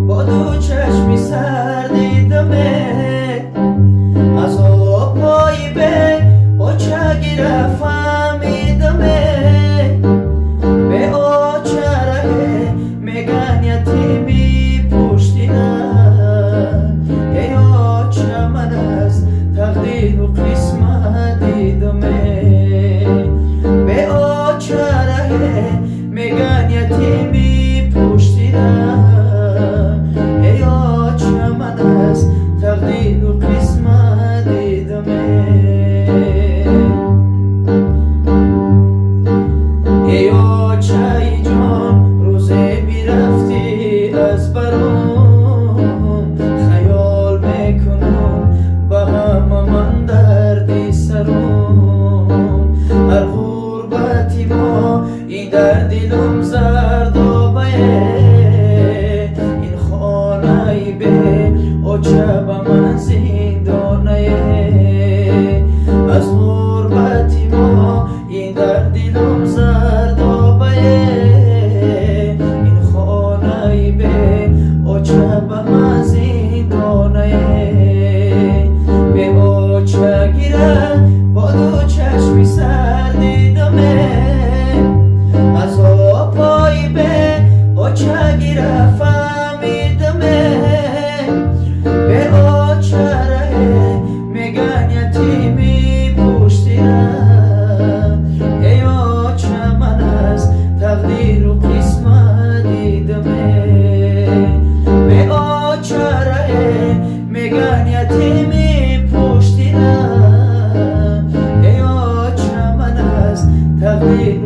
با دو چشمی سر دیدمه از آبهای به اوچه گیره فهمیدمه به اوچه ره میگن یتیمی پشتینه ای اوچه من از تقدیر و قسمت دیدمه به اوچه ره میگن یتیمی پشتینه تقدیر و قسمت دیدمه ای اوچه جان روزه میرفتی از برام خیال میکنم با هم من دردی سرم هر غربتی ما این در دلم زرد و بیه این خانه به اوچه با من زندانه از غربتی ما این در دلم زرد و بیه این خانه به اوچه با من زندانه به اوچه گیره با دو چشمی سر دیدمه از آبهای به اوچه گیره فهمیدمه به اوچه ره میگن یتیمی پشتینه ای اوچه من از تقدیر و قسمت دیدمه به اوچه ره میگن یتیمی پشتینه ای اوچه من از تقدیر